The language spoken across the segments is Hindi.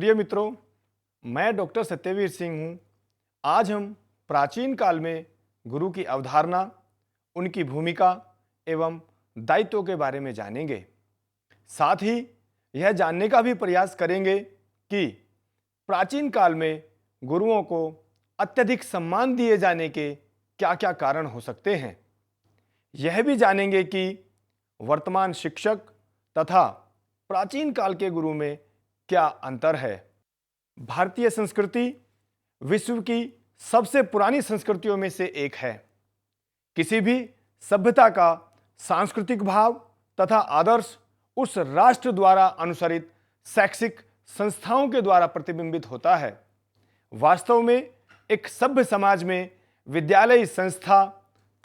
प्रिय मित्रों, मैं डॉक्टर सत्यवीर सिंह हूँ। आज हम प्राचीन काल में गुरु की अवधारणा, उनकी भूमिका एवं दायित्वों के बारे में जानेंगे। साथ ही यह जानने का भी प्रयास करेंगे कि प्राचीन काल में गुरुओं को अत्यधिक सम्मान दिए जाने के क्या-क्या कारण हो सकते हैं। यह भी जानेंगे कि वर्तमान शिक्षक तथा प्राचीन काल के गुरु में क्या अंतर है। भारतीय संस्कृति विश्व की सबसे पुरानी संस्कृतियों में से एक है। किसी भी सभ्यता का सांस्कृतिक भाव तथा आदर्श उस राष्ट्र द्वारा अनुसरित शैक्षिक संस्थाओं के द्वारा प्रतिबिंबित होता है। वास्तव में एक सभ्य समाज में विद्यालयी संस्था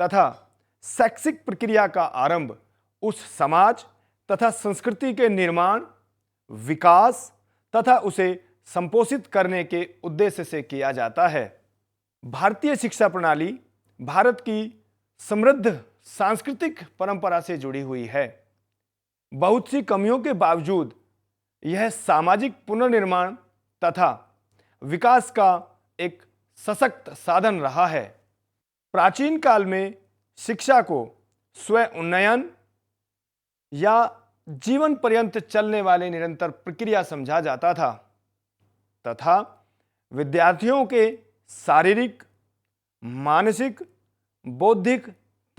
तथा शैक्षिक प्रक्रिया का आरंभ उस समाज तथा संस्कृति के निर्माण, विकास तथा उसे संपोषित करने के उद्देश्य से किया जाता है। भारतीय शिक्षा प्रणाली भारत की समृद्ध सांस्कृतिक परंपरा से जुड़ी हुई है। बहुत सी कमियों के बावजूद यह सामाजिक पुनर्निर्माण तथा विकास का एक सशक्त साधन रहा है। प्राचीन काल में शिक्षा को स्वयं उन्नयन या जीवन पर्यंत चलने वाले निरंतर प्रक्रिया समझा जाता था तथा विद्यार्थियों के शारीरिक, मानसिक, बौद्धिक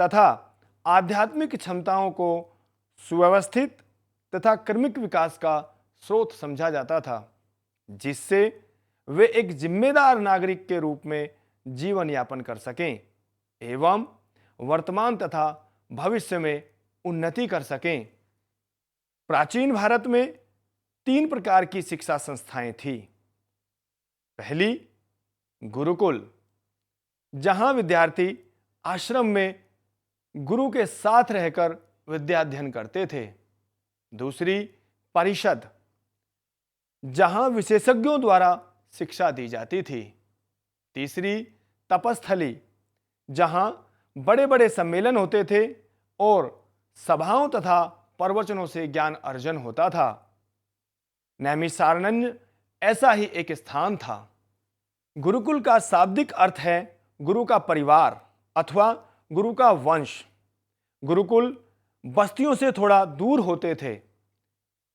तथा आध्यात्मिक क्षमताओं को सुव्यवस्थित तथा क्रमिक विकास का स्रोत समझा जाता था, जिससे वे एक जिम्मेदार नागरिक के रूप में जीवन यापन कर सकें एवं वर्तमान तथा भविष्य में उन्नति कर सकें। प्राचीन भारत में 3 प्रकार की शिक्षा संस्थाएं थी। पहली, गुरुकुल, जहां विद्यार्थी आश्रम में गुरु के साथ रहकर विद्या अध्ययन करते थे। दूसरी, परिषद, जहां विशेषज्ञों द्वारा शिक्षा दी जाती थी। तीसरी, तपस्थली, जहां बड़े बड़े सम्मेलन होते थे और सभाओं तथा प्रवचनों से ज्ञान अर्जन होता था। नैमिषारण्य ऐसा ही एक स्थान था। गुरुकुल का शाब्दिक अर्थ है गुरु का परिवार अथवा गुरु का वंश। गुरुकुल बस्तियों से थोड़ा दूर होते थे।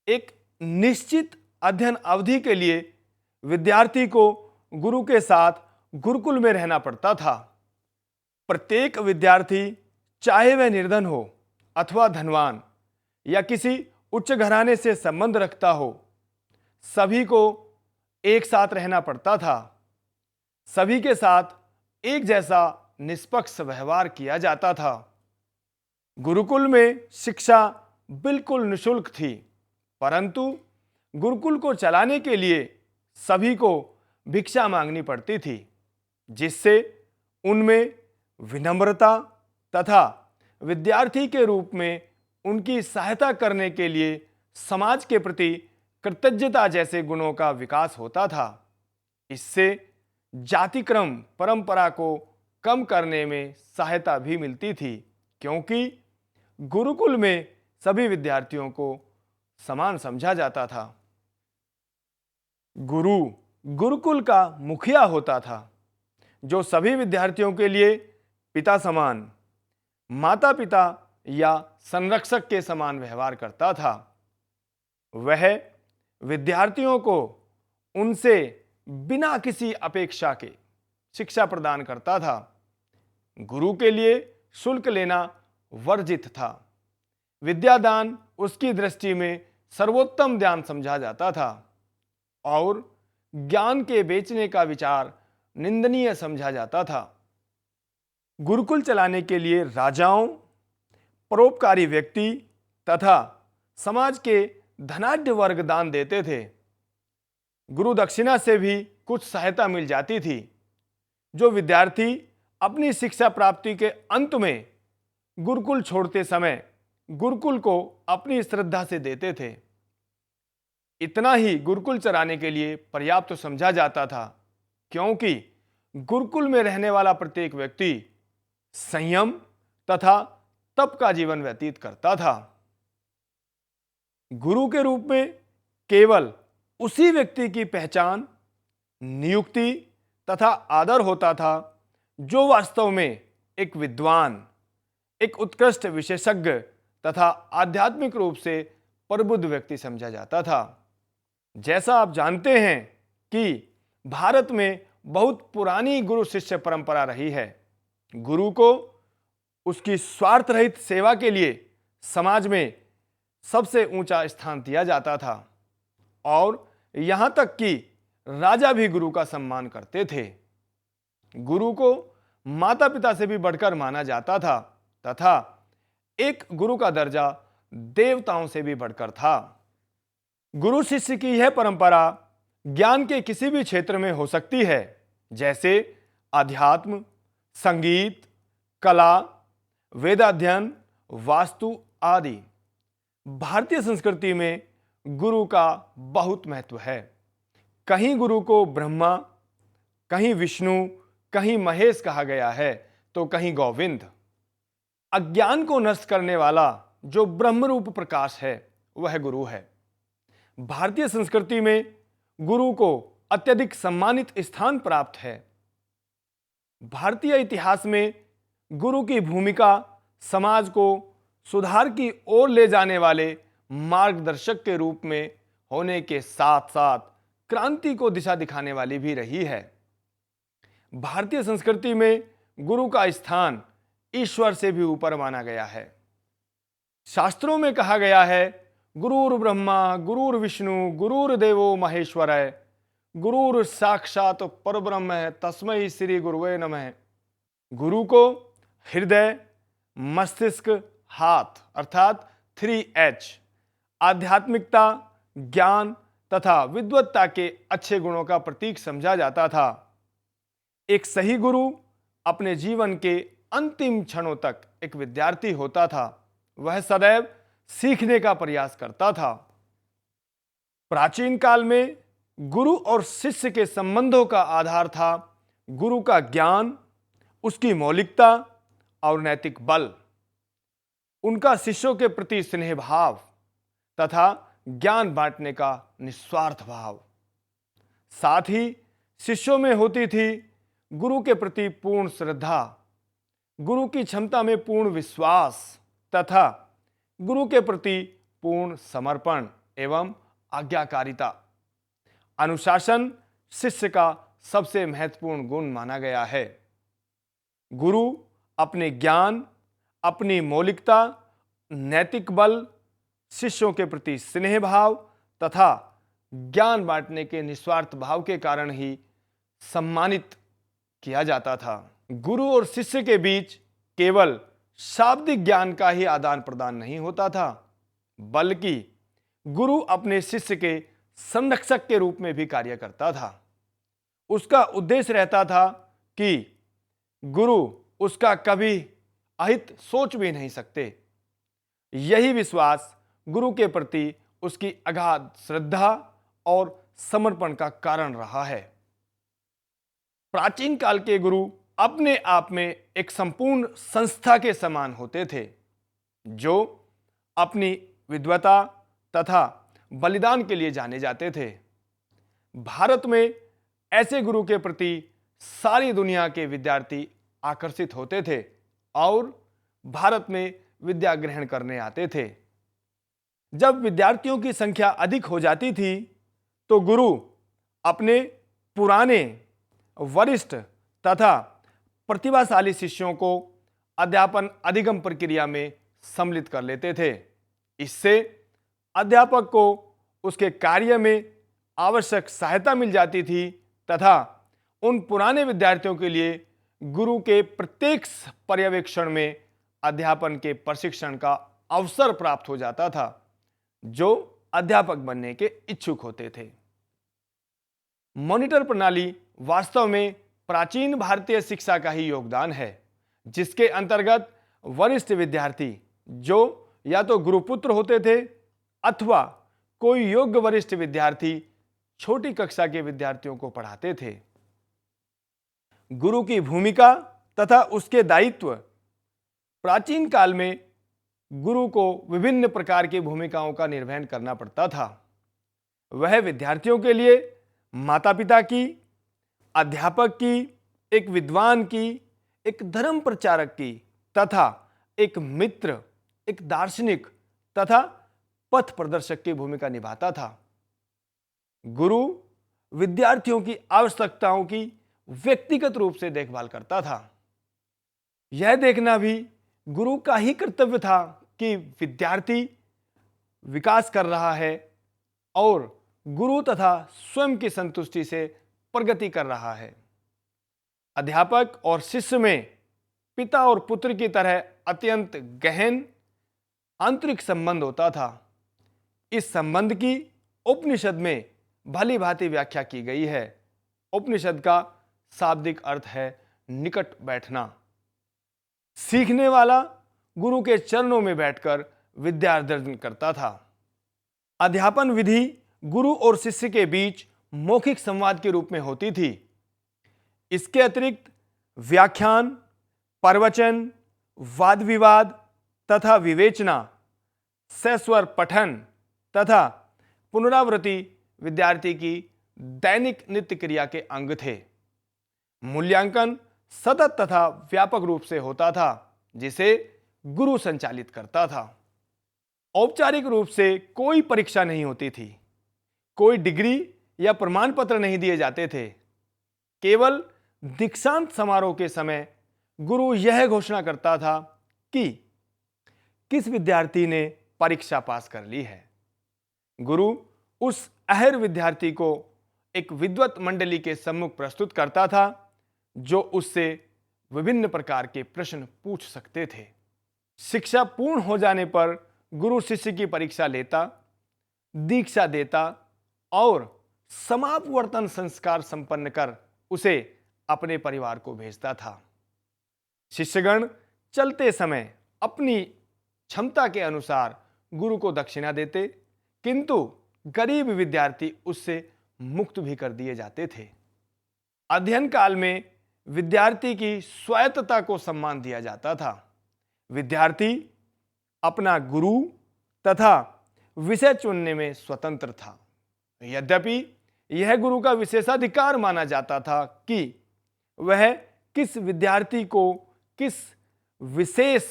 एक निश्चित अध्ययन अवधि के लिए विद्यार्थी को गुरु के साथ गुरुकुल में रहना पड़ता था। प्रत्येक विद्यार्थी, चाहे वह निर्धन हो अथवा धनवान या किसी उच्च घराने से संबंध रखता हो, सभी को एक साथ रहना पड़ता था। सभी के साथ एक जैसा निष्पक्ष व्यवहार किया जाता था। गुरुकुल में शिक्षा बिल्कुल निःशुल्क थी, परंतु गुरुकुल को चलाने के लिए सभी को भिक्षा मांगनी पड़ती थी, जिससे उनमें विनम्रता तथा विद्यार्थी के रूप में उनकी सहायता करने के लिए समाज के प्रति कृतज्ञता जैसे गुणों का विकास होता था। इससे जातिक्रम परंपरा को कम करने में सहायता भी मिलती थी, क्योंकि गुरुकुल में सभी विद्यार्थियों को समान समझा जाता था। गुरु गुरुकुल का मुखिया होता था, जो सभी विद्यार्थियों के लिए पिता समान, माता पिता या संरक्षक के समान व्यवहार करता था। वह विद्यार्थियों को उनसे बिना किसी अपेक्षा के शिक्षा प्रदान करता था। गुरु के लिए शुल्क लेना वर्जित था। विद्यादान उसकी दृष्टि में सर्वोत्तम दान समझा जाता था और ज्ञान के बेचने का विचार निंदनीय समझा जाता था। गुरुकुल चलाने के लिए राजाओं, परोपकारी व्यक्ति तथा समाज के धनाढ्य वर्ग दान देते थे। गुरु दक्षिणा से भी कुछ सहायता मिल जाती थी, जो विद्यार्थी अपनी शिक्षा प्राप्ति के अंत में गुरुकुल छोड़ते समय गुरुकुल को अपनी श्रद्धा से देते थे। इतना ही गुरुकुल चलाने के लिए पर्याप्त समझा जाता था, क्योंकि गुरुकुल में रहने वाला प्रत्येक व्यक्ति संयम तथा तप का जीवन व्यतीत करता था। गुरु के रूप में केवल उसी व्यक्ति की पहचान, नियुक्ति तथा आदर होता था जो वास्तव में एक विद्वान, एक उत्कृष्ट विशेषज्ञ तथा आध्यात्मिक रूप से प्रबुद्ध व्यक्ति समझा जाता था। जैसा आप जानते हैं कि भारत में बहुत पुरानी गुरु शिष्य परंपरा रही है। गुरु को उसकी स्वार्थ रहित सेवा के लिए समाज में सबसे ऊंचा स्थान दिया जाता था और यहां तक कि राजा भी गुरु का सम्मान करते थे। गुरु को माता पिता से भी बढ़कर माना जाता था तथा एक गुरु का दर्जा देवताओं से भी बढ़कर था। गुरु शिष्य की यह परंपरा ज्ञान के किसी भी क्षेत्र में हो सकती है, जैसे अध्यात्म, संगीत, कला, वेदाध्ययन, वास्तु आदि। भारतीय संस्कृति में गुरु का बहुत महत्व है। कहीं गुरु को ब्रह्मा, कहीं विष्णु, कहीं महेश कहा गया है तो कहीं गोविंद। अज्ञान को नष्ट करने वाला जो ब्रह्मरूप प्रकाश है वह गुरु है। भारतीय संस्कृति में गुरु को अत्यधिक सम्मानित स्थान प्राप्त है। भारतीय इतिहास में गुरु की भूमिका समाज को सुधार की ओर ले जाने वाले मार्गदर्शक के रूप में होने के साथ साथ क्रांति को दिशा दिखाने वाली भी रही है। भारतीय संस्कृति में गुरु का स्थान ईश्वर से भी ऊपर माना गया है। शास्त्रों में कहा गया है, गुरुर् ब्रह्मा गुरुर् विष्णु गुरुर्देवो महेश्वरः गुरुर् साक्षात परब्रह्म तस्मै श्री गुरुवे नमः। गुरु को हृदय, मस्तिष्क, हाथ अर्थात 3H आध्यात्मिकता, ज्ञान तथा विद्वत्ता के अच्छे गुणों का प्रतीक समझा जाता था। एक सही गुरु अपने जीवन के अंतिम क्षणों तक एक विद्यार्थी होता था। वह सदैव सीखने का प्रयास करता था। प्राचीन काल में गुरु और शिष्य के संबंधों का आधार था गुरु का ज्ञान, उसकी मौलिकता और नैतिक बल, उनका शिष्यों के प्रति स्नेह भाव तथा ज्ञान बांटने का निस्वार्थ भाव। साथ ही शिष्यों में होती थी गुरु के प्रति पूर्ण श्रद्धा, गुरु की क्षमता में पूर्ण विश्वास तथा गुरु के प्रति पूर्ण समर्पण एवं आज्ञाकारिता। अनुशासन शिष्य का सबसे महत्वपूर्ण गुण माना गया है। गुरु अपने ज्ञान, अपनी मौलिकता, नैतिक बल, शिष्यों के प्रति स्नेह भाव तथा ज्ञान बांटने के निस्वार्थ भाव के कारण ही सम्मानित किया जाता था। गुरु और शिष्य के बीच केवल शाब्दिक ज्ञान का ही आदान प्रदान नहीं होता था, बल्कि गुरु अपने शिष्य के संरक्षक के रूप में भी कार्य करता था। उसका उद्देश्य रहता था कि गुरु उसका कभी अहित सोच भी नहीं सकते। यही विश्वास गुरु के प्रति उसकी अगाध श्रद्धा और समर्पण का कारण रहा है। प्राचीन काल के गुरु अपने आप में एक संपूर्ण संस्था के समान होते थे, जो अपनी विद्वता तथा बलिदान के लिए जाने जाते थे। भारत में ऐसे गुरु के प्रति सारी दुनिया के विद्यार्थी आकर्षित होते थे और भारत में विद्या ग्रहण करने आते थे। जब विद्यार्थियों की संख्या अधिक हो जाती थी तो गुरु अपने पुराने, वरिष्ठ तथा प्रतिभाशाली शिष्यों को अध्यापन अधिगम प्रक्रिया में सम्मिलित कर लेते थे। इससे अध्यापक को उसके कार्य में आवश्यक सहायता मिल जाती थी तथा उन पुराने विद्यार्थियों के लिए गुरु के प्रत्येक पर्यवेक्षण में अध्यापन के प्रशिक्षण का अवसर प्राप्त हो जाता था, जो अध्यापक बनने के इच्छुक होते थे। मॉनिटर प्रणाली वास्तव में प्राचीन भारतीय शिक्षा का ही योगदान है, जिसके अंतर्गत वरिष्ठ विद्यार्थी जो या तो गुरुपुत्र होते थे अथवा कोई योग्य वरिष्ठ विद्यार्थी छोटी कक्षा के विद्यार्थियों को पढ़ाते थे। गुरु की भूमिका तथा उसके दायित्व। प्राचीन काल में गुरु को विभिन्न प्रकार की भूमिकाओं का निर्वहन करना पड़ता था। वह विद्यार्थियों के लिए माता पिता की, अध्यापक की, एक विद्वान की, एक धर्म प्रचारक की तथा एक मित्र, एक दार्शनिक तथा पथ प्रदर्शक की भूमिका निभाता था। गुरु विद्यार्थियों की आवश्यकताओं की व्यक्तिगत रूप से देखभाल करता था। यह देखना भी गुरु का ही कर्तव्य था कि विद्यार्थी विकास कर रहा है और गुरु तथा स्वयं की संतुष्टि से प्रगति कर रहा है। अध्यापक और शिष्य में पिता और पुत्र की तरह अत्यंत गहन आंतरिक संबंध होता था। इस संबंध की उपनिषद में भली भांति व्याख्या की गई है। उपनिषद का शाब्दिक अर्थ है निकट बैठना। सीखने वाला गुरु के चरणों में बैठकर विद्यार्जन करता था। अध्यापन विधि गुरु और शिष्य के बीच मौखिक संवाद के रूप में होती थी। इसके अतिरिक्त व्याख्यान, प्रवचन, वाद विवाद तथा विवेचना, सस्वर पठन तथा पुनरावृत्ति विद्यार्थी की दैनिक नित्य क्रिया के अंग थे। मूल्यांकन सतत तथा व्यापक रूप से होता था, जिसे गुरु संचालित करता था। औपचारिक रूप से कोई परीक्षा नहीं होती थी, कोई डिग्री या प्रमाण पत्र नहीं दिए जाते थे। केवल दीक्षांत समारोह के समय गुरु यह घोषणा करता था कि किस विद्यार्थी ने परीक्षा पास कर ली है। गुरु उस अहर विद्यार्थी को एक विद्वत मंडली के सम्मुख प्रस्तुत करता था, जो उससे विभिन्न प्रकार के प्रश्न पूछ सकते थे। शिक्षा पूर्ण हो जाने पर गुरु शिष्य की परीक्षा लेता, दीक्षा देता और समापवर्तन संस्कार संपन्न कर उसे अपने परिवार को भेजता था। शिष्यगण चलते समय अपनी क्षमता के अनुसार गुरु को दक्षिणा देते, किंतु गरीब विद्यार्थी उससे मुक्त भी कर दिए जाते थे। अध्ययन काल में विद्यार्थी की स्वायत्तता को सम्मान दिया जाता था। विद्यार्थी अपना गुरु तथा विषय चुनने में स्वतंत्र था। यद्यपि यह गुरु का विशेषाधिकार माना जाता था कि वह किस विद्यार्थी को किस विशेष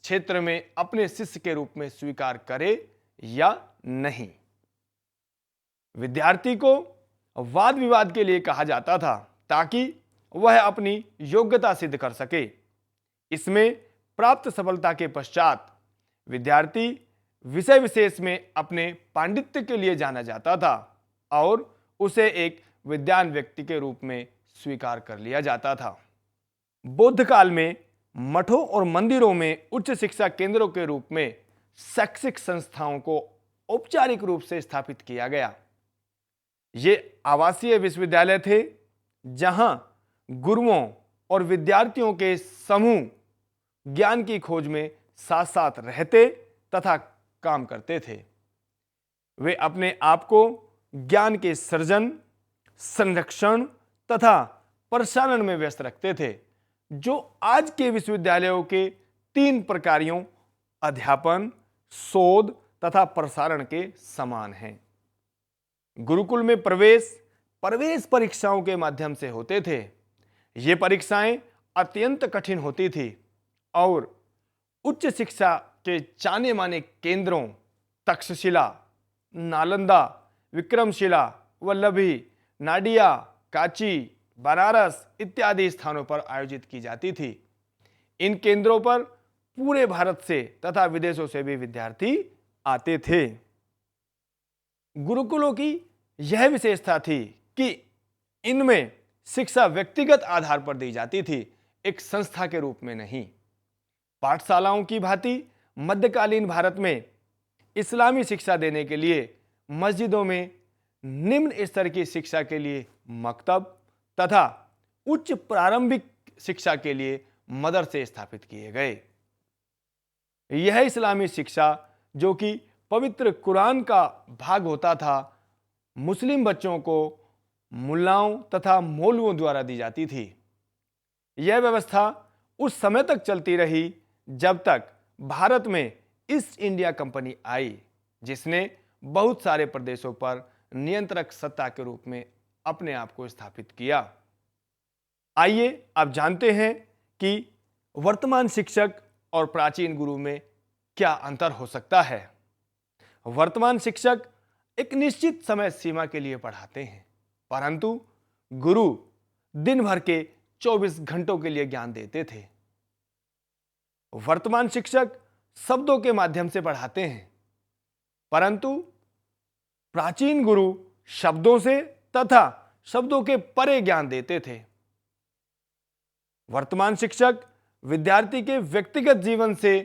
क्षेत्र में अपने शिष्य के रूप में स्वीकार करे या नहीं। विद्यार्थी को वाद विवाद के लिए कहा जाता था, ताकि वह अपनी योग्यता सिद्ध कर सके। इसमें प्राप्त सफलता के पश्चात विद्यार्थी विषय विशेष में अपने पांडित्य के लिए जाना जाता था और उसे एक विद्वान व्यक्ति के रूप में स्वीकार कर लिया जाता था। बौद्ध काल में मठों और मंदिरों में उच्च शिक्षा केंद्रों के रूप में शैक्षिक संस्थाओं को औपचारिक रूप से स्थापित किया गया। ये आवासीय विश्वविद्यालय थे, जहां गुरुओं और विद्यार्थियों के समूह ज्ञान की खोज में साथ साथ रहते तथा काम करते थे। वे अपने आप को ज्ञान के सृजन, संरक्षण तथा प्रसारण में व्यस्त रखते थे, जो आज के विश्वविद्यालयों के 3 प्रकारों अध्यापन, शोध तथा प्रसारण के समान हैं। गुरुकुल में प्रवेश परीक्षाओं के माध्यम से होते थे। ये परीक्षाएं अत्यंत कठिन होती थी और उच्च शिक्षा के जाने माने केंद्रों तक्षशिला, नालंदा, विक्रमशिला, वल्लभी, नाडिया, काची, बनारस इत्यादि स्थानों पर आयोजित की जाती थी। इन केंद्रों पर पूरे भारत से तथा विदेशों से भी विद्यार्थी आते थे। गुरुकुलों की यह विशेषता थी कि इनमें शिक्षा व्यक्तिगत आधार पर दी जाती थी, एक संस्था के रूप में नहीं। पाठशालाओं की भांति मध्यकालीन भारत में इस्लामी शिक्षा देने के लिए मस्जिदों में निम्न स्तर की शिक्षा के लिए मकतब तथा उच्च प्रारंभिक शिक्षा के लिए मदरसे स्थापित किए गए। यह इस्लामी शिक्षा, जो कि पवित्र कुरान का भाग होता था, मुस्लिम बच्चों को मुल्लाओं तथा मौलवियों द्वारा दी जाती थी। यह व्यवस्था उस समय तक चलती रही जब तक भारत में ईस्ट इंडिया कंपनी आई, जिसने बहुत सारे प्रदेशों पर नियंत्रक सत्ता के रूप में अपने आप को स्थापित किया। आइए अब जानते हैं कि वर्तमान शिक्षक और प्राचीन गुरु में क्या अंतर हो सकता है। वर्तमान शिक्षक एक निश्चित समय सीमा के लिए पढ़ाते हैं, परंतु गुरु दिन भर के 24 घंटों के लिए ज्ञान देते थे। वर्तमान शिक्षक शब्दों के माध्यम से पढ़ाते हैं, परंतु प्राचीन गुरु शब्दों से तथा शब्दों के परे ज्ञान देते थे। वर्तमान शिक्षक विद्यार्थी के व्यक्तिगत जीवन से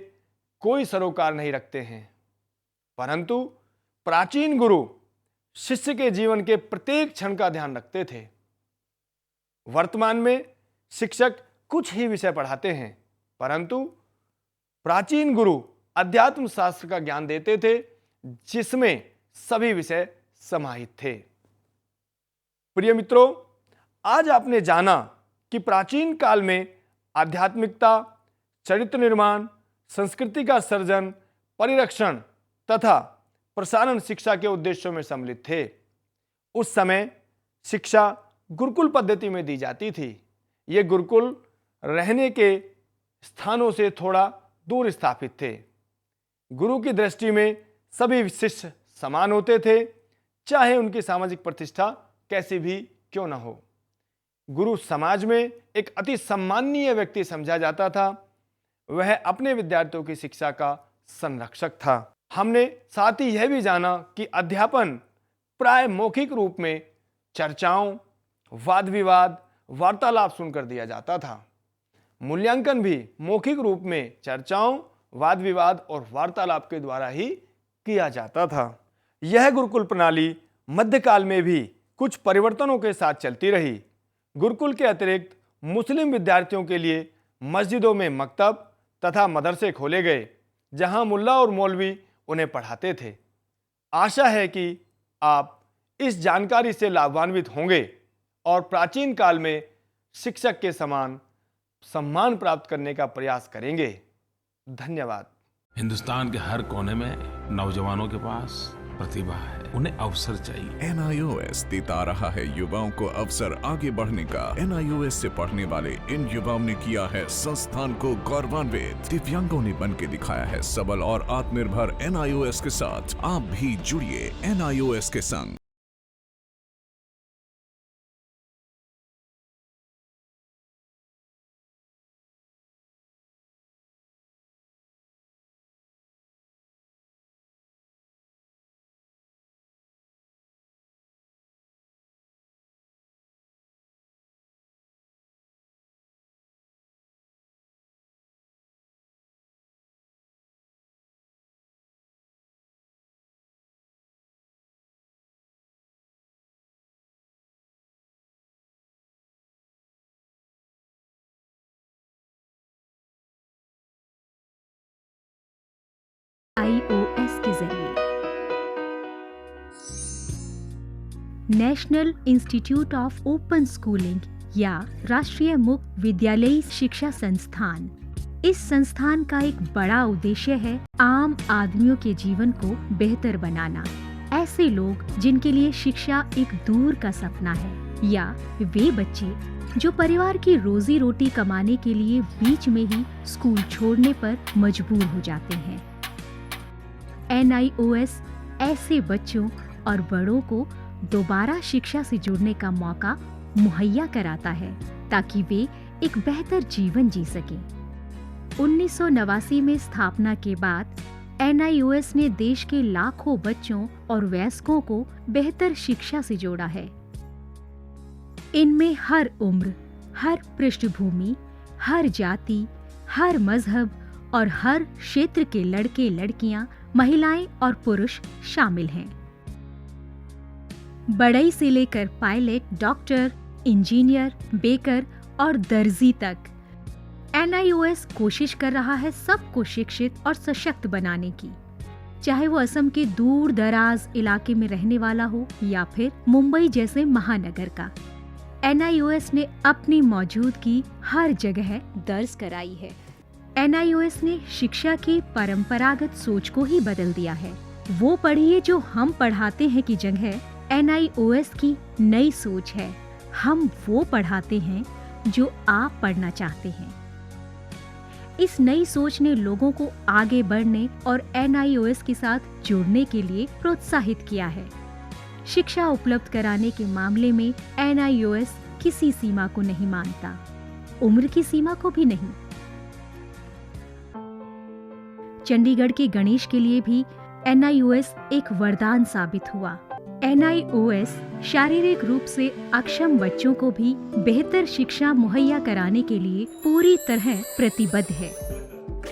कोई सरोकार नहीं रखते हैं, परंतु प्राचीन गुरु शिष्य के जीवन के प्रत्येक क्षण का ध्यान रखते थे। वर्तमान में शिक्षक कुछ ही विषय पढ़ाते हैं, परंतु प्राचीन गुरु अध्यात्म शास्त्र का ज्ञान देते थे, जिसमें सभी विषय समाहित थे। प्रिय मित्रों, आज आपने जाना कि प्राचीन काल में आध्यात्मिकता, चरित्र निर्माण, संस्कृति का सर्जन, परिरक्षण तथा प्रसारण शिक्षा के उद्देश्यों में सम्मिलित थे। उस समय शिक्षा गुरुकुल पद्धति में दी जाती थी। ये गुरुकुल रहने के स्थानों से थोड़ा दूर स्थापित थे। गुरु की दृष्टि में सभी शिष्य समान होते थे, चाहे उनकी सामाजिक प्रतिष्ठा कैसी भी क्यों न हो। गुरु समाज में एक अति सम्माननीय व्यक्ति समझा जाता था। वह अपने विद्यार्थियों की शिक्षा का संरक्षक था। हमने साथ ही यह भी जाना कि अध्यापन प्राय मौखिक रूप में चर्चाओं, वाद विवाद, वार्तालाप सुनकर दिया जाता था। मूल्यांकन भी मौखिक रूप में चर्चाओं, वाद विवाद और वार्तालाप के द्वारा ही किया जाता था। यह गुरुकुल प्रणाली मध्यकाल में भी कुछ परिवर्तनों के साथ चलती रही। गुरुकुल के अतिरिक्त मुस्लिम विद्यार्थियों के लिए मस्जिदों में मकतब तथा मदरसे खोले गए, जहां मुल्ला और मौलवी उन्हें पढ़ाते थे। आशा है कि आप इस जानकारी से लाभान्वित होंगे और प्राचीन काल में शिक्षक के समान सम्मान प्राप्त करने का प्रयास करेंगे। धन्यवाद। हिंदुस्तान के हर कोने में नौजवानों के पास प्रतिभा है, उन्हें अवसर चाहिए। NIOS देता रहा है युवाओं को अवसर आगे बढ़ने का। NIOS से पढ़ने वाले इन युवाओं ने किया है संस्थान को गौरवान्वित। दिव्यांगों ने बन के दिखाया है सबल और आत्मनिर्भर। NIOS के साथ आप भी जुड़िए NIOS के संग। iOS के जरिए national institute of open schooling या राष्ट्रीय मुक्त विद्यालयी शिक्षा संस्थान, इस संस्थान का एक बड़ा उद्देश्य है आम आदमियों के जीवन को बेहतर बनाना। ऐसे लोग जिनके लिए शिक्षा एक दूर का सपना है, या वे बच्चे जो परिवार की रोजी रोटी कमाने के लिए बीच में ही स्कूल छोड़ने पर मजबूर हो जाते हैं। NIOS ऐसे बच्चों और बड़ों को दोबारा शिक्षा से जुड़ने का मौका मुहैया कराता है, ताकि वे एक बेहतर जीवन जी सकें। 1989 में स्थापना के बाद NIOS ने देश के लाखों बच्चों और वयस्कों को बेहतर शिक्षा से जोड़ा है। इनमें हर उम्र, हर पृष्ठभूमि, हर जाति, हर मजहब और हर क्षेत्र के लड़के लड़कियां, महिलाएं और पुरुष शामिल हैं। बढ़ई से लेकर पायलट, डॉक्टर, इंजीनियर, बेकर और दर्जी तक NIOS कोशिश कर रहा है सबको शिक्षित और सशक्त बनाने की, चाहे वो असम के दूर दराज इलाके में रहने वाला हो या फिर मुंबई जैसे महानगर का। NIOS ने अपनी मौजूदगी हर जगह दर्ज कराई है। NIOS ने शिक्षा की परंपरागत सोच को ही बदल दिया है। वो पढ़िए जो हम पढ़ाते हैं की जगह NIOS की नई सोच है, हम वो पढ़ाते हैं जो आप पढ़ना चाहते हैं। इस नई सोच ने लोगों को आगे बढ़ने और NIOS के साथ जुड़ने के लिए प्रोत्साहित किया है। शिक्षा उपलब्ध कराने के मामले में NIOS किसी सीमा को नहीं मानता, उम्र की सीमा को भी नहीं। चंडीगढ़ के गणेश के लिए भी NIOS एक वरदान साबित हुआ। NIOS शारीरिक रूप से अक्षम बच्चों को भी बेहतर शिक्षा मुहैया कराने के लिए पूरी तरह प्रतिबद्ध है।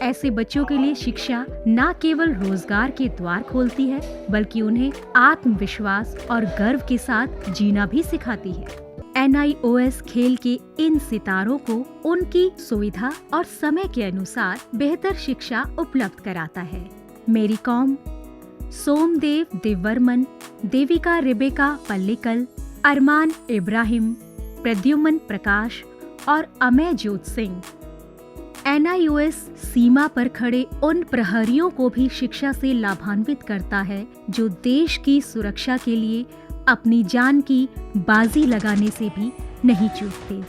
ऐसे बच्चों के लिए शिक्षा न केवल रोजगार के द्वार खोलती है, बल्कि उन्हें आत्मविश्वास और गर्व के साथ जीना भी सिखाती है। NIOS खेल के इन सितारों को उनकी सुविधा और समय के अनुसार बेहतर शिक्षा उपलब्ध कराता है। मेरी कॉम, सोमदेव देववर्मन, देविका रेबेका पल्लिकल, अरमान इब्राहिम, प्रद्युमन प्रकाश और अमय जोत सिंह। NIOS सीमा पर खड़े उन प्रहरियों को भी शिक्षा से लाभान्वित करता है जो देश की सुरक्षा के लिए अपनी जान की बाजी लगाने से भी नहीं चूकते।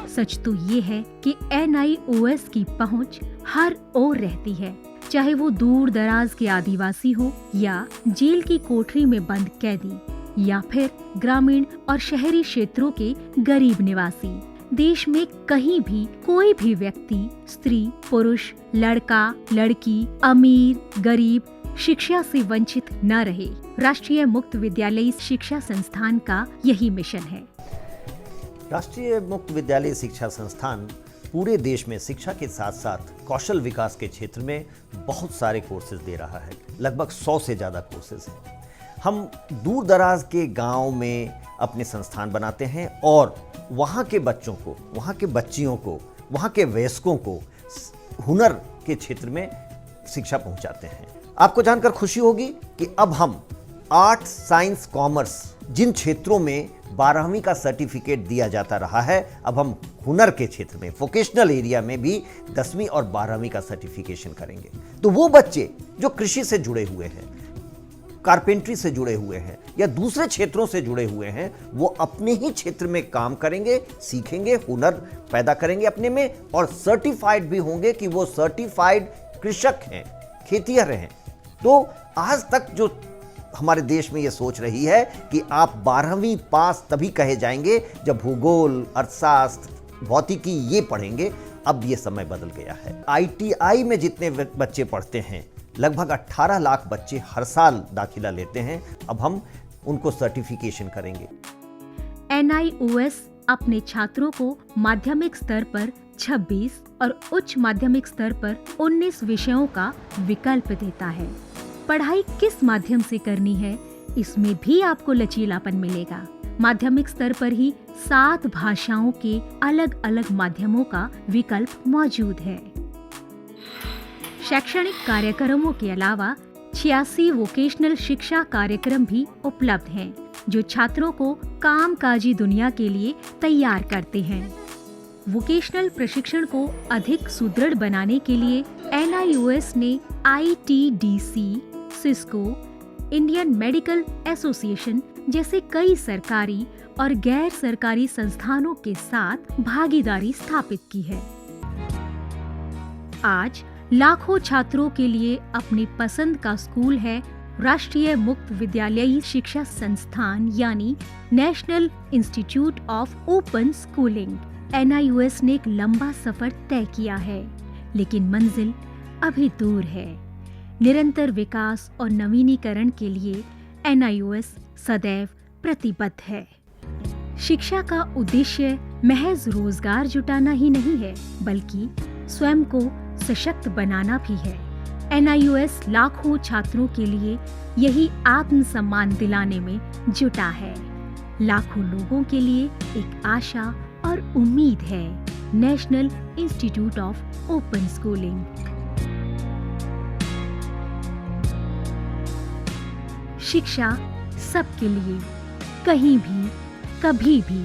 सच तो ये है कि NIOS की पहुंच हर ओर रहती है, चाहे वो दूर दराज के आदिवासी हो या जेल की कोठरी में बंद कैदी या फिर ग्रामीण और शहरी क्षेत्रों के गरीब निवासी। देश में कहीं भी कोई भी व्यक्ति, स्त्री, पुरुष, लड़का, लड़की, अमीर, गरीब शिक्षा से वंचित न रहे। राष्ट्रीय मुक्त विद्यालयी शिक्षा संस्थान का यही मिशन है। राष्ट्रीय मुक्त विद्यालय शिक्षा संस्थान पूरे देश में शिक्षा के साथ साथ कौशल विकास के क्षेत्र में बहुत सारे कोर्सेज दे रहा है। लगभग 100 से ज़्यादा कोर्सेज हैं। हम दूर दराज के गांव में अपने संस्थान बनाते हैं और वहाँ के बच्चों को, वहाँ के बच्चियों को, वहाँ के वयस्कों को हुनर के क्षेत्र में शिक्षा पहुँचाते हैं। आपको जानकर खुशी होगी कि अब हम आर्ट, साइंस, कॉमर्स जिन क्षेत्रों में 12वीं का सर्टिफिकेट दिया जाता रहा है, अब हम हुनर के क्षेत्र में, वोकेशनल एरिया में भी 10वीं और 12वीं का सर्टिफिकेशन करेंगे। तो वो बच्चे जो कृषि से जुड़े हुए हैं, कारपेंट्री से जुड़े हुए हैं या दूसरे क्षेत्रों से जुड़े हुए हैं, वो अपने ही क्षेत्र में काम करेंगे, सीखेंगे, हुनर पैदा करेंगे अपने में और सर्टिफाइड भी होंगे कि वो सर्टिफाइड कृषक हैं, खेतिहर हैं। तो आज तक जो हमारे देश में ये सोच रही है कि आप 12वीं पास तभी कहे जाएंगे जब भूगोल, अर्थशास्त्र, भौतिकी ये पढ़ेंगे, अब ये समय बदल गया है। ITI में जितने बच्चे पढ़ते हैं, लगभग 18 लाख बच्चे हर साल दाखिला लेते हैं। अब हम उनको सर्टिफिकेशन करेंगे। NIOS अपने छात्रों को माध्यमिक स्तर पर 26 और उच्च माध्यमिक स्तर पर 19 विषयों का विकल्प देता है। पढ़ाई किस माध्यम से करनी है, इसमें भी आपको लचीलापन मिलेगा। माध्यमिक स्तर पर ही 7 भाषाओं के अलग अलग माध्यमों का विकल्प मौजूद है। शैक्षणिक कार्यक्रमों के अलावा 86 वोकेशनल शिक्षा कार्यक्रम भी उपलब्ध हैं, जो छात्रों को कामकाजी दुनिया के लिए तैयार करते हैं। वोकेशनल प्रशिक्षण को अधिक सुदृढ़ बनाने के लिए NIOS ने ITDC, Cisco, Indian medical association जैसे कई सरकारी और गैर सरकारी संस्थानों के साथ भागीदारी स्थापित की है। आज लाखों छात्रों के लिए अपनी पसंद का स्कूल है राष्ट्रीय मुक्त विद्यालयी शिक्षा संस्थान यानी national institute of open schooling. NIOS ने एक लंबा सफर तय किया है, लेकिन मंजिल अभी दूर है। निरंतर विकास और नवीनीकरण के लिए NIOS सदैव प्रतिबद्ध है। शिक्षा का उद्देश्य महज रोजगार जुटाना ही नहीं है, बल्कि स्वयं को सशक्त बनाना भी है। NIOS लाखों छात्रों के लिए यही आत्मसम्मान दिलाने में जुटा है। लाखों लोगों के लिए एक आशा और उम्मीद है। National institute of open schooling. शिक्षा सबके लिए, कहीं भी, कभी भी।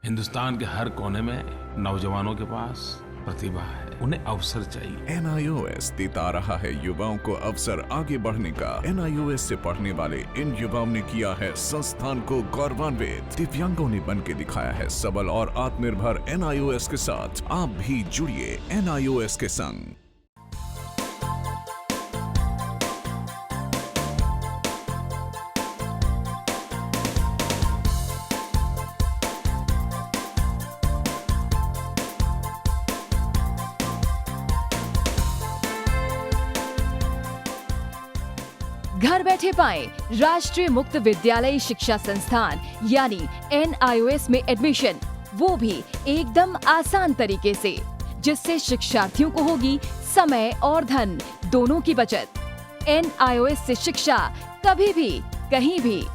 हिंदुस्तान के हर कोने में नौजवानों के पास प्रतिभा है, उन्हें अवसर चाहिए। NIOS देता रहा है युवाओं को अवसर आगे बढ़ने का। NIOS से पढ़ने वाले इन युवाओं ने किया है संस्थान को गौरवान्वित। दिव्यांगों ने बन के दिखाया है सबल और आत्मनिर्भर। NIOS के साथ आप भी जुड़िए NIOS के संग। घर बैठे पाएं राष्ट्रीय मुक्त विद्यालय शिक्षा संस्थान यानी NIOS में एडमिशन, वो भी एकदम आसान तरीके से, जिससे शिक्षार्थियों को होगी समय और धन दोनों की बचत। NIOS से शिक्षा कभी भी कहीं भी।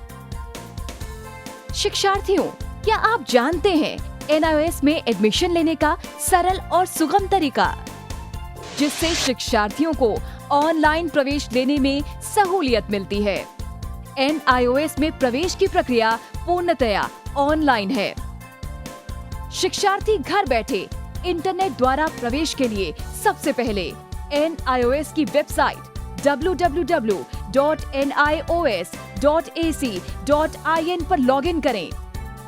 शिक्षार्थियों, क्या आप जानते हैं NIOS में एडमिशन लेने का सरल और सुगम तरीका, जिससे शिक्षार्थियों को ऑनलाइन प्रवेश लेने में सहूलियत मिलती है। NIOS में प्रवेश की प्रक्रिया पूर्णतया ऑनलाइन है। शिक्षार्थी घर बैठे इंटरनेट द्वारा प्रवेश के लिए सबसे पहले NIOS की वेबसाइट www.nios.ac.in पर लॉगिन करें।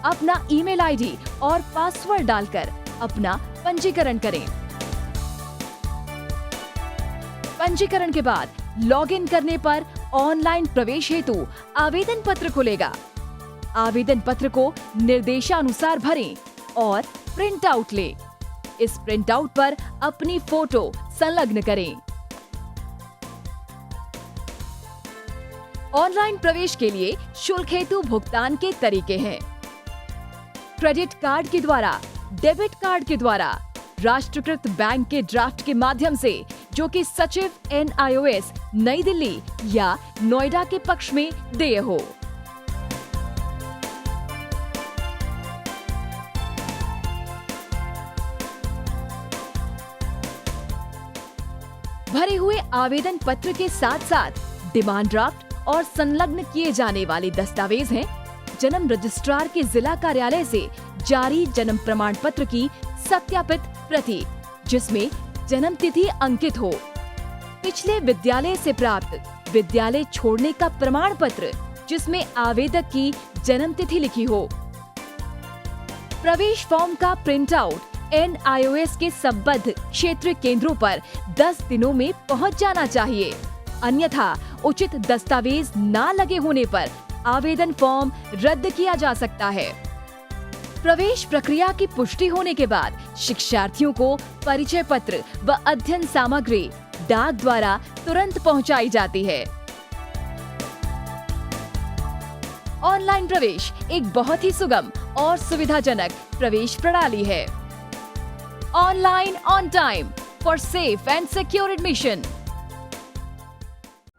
अपना ईमेल आईडी और पासवर्ड डालकर अपना पंजीकरण करें। पंजीकरण के बाद लॉगिन करने पर ऑनलाइन प्रवेश हेतु आवेदन पत्र खुलेगा। आवेदन पत्र को निर्देशानुसार भरें और प्रिंट आउट लें। इस प्रिंट आउट पर अपनी फोटो संलग्न करें। ऑनलाइन प्रवेश के लिए शुल्क हेतु भुगतान के तरीके हैं: क्रेडिट कार्ड के द्वारा, डेबिट कार्ड के द्वारा, राष्ट्रीयकृत बैंक के ड्राफ्ट के माध्यम से, जो कि सचिव NIOS नई दिल्ली या नोएडा के पक्ष में देय हो। भरे हुए आवेदन पत्र के साथ साथ डिमांड ड्राफ्ट और संलग्न किए जाने वाले दस्तावेज हैं: जन्म रजिस्ट्रार के जिला कार्यालय से जारी जन्म प्रमाण पत्र की सत्यापित प्रति, जिसमें जन्म तिथि अंकित हो, पिछले विद्यालय से प्राप्त विद्यालय छोड़ने का प्रमाण पत्र, जिसमें आवेदक की जन्म तिथि लिखी हो। प्रवेश फॉर्म का प्रिंट आउट NIOS के संबद्ध क्षेत्रीय केंद्रों पर 10 दिनों में पहुंच जाना चाहिए, अन्यथा उचित दस्तावेज न लगे होने पर आवेदन फॉर्म रद्द किया जा सकता है। प्रवेश प्रक्रिया की पुष्टि होने के बाद शिक्षार्थियों को परिचय पत्र व अध्ययन सामग्री डाक द्वारा तुरंत पहुंचाई जाती है। ऑनलाइन प्रवेश एक बहुत ही सुगम और सुविधाजनक प्रवेश प्रणाली है। Online on time for safe and secure admission.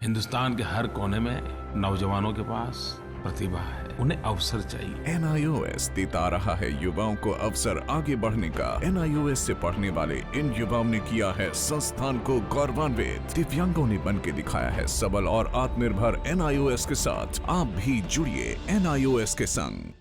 Hindustan के हर कोने में नौजवानों के पास प्रतिभा है, उन्हें अवसर चाहिए। NIOS देता रहा है युवाओं को अवसर आगे बढ़ने का। NIOS से पढ़ने वाले इन युवाओं ने किया है संस्थान को गौरवान्वित। दिव्यांगों ने बन के दिखाया है सबल और आत्मनिर्भर। NIOS के साथ आप भी जुड़िए NIOS के संग।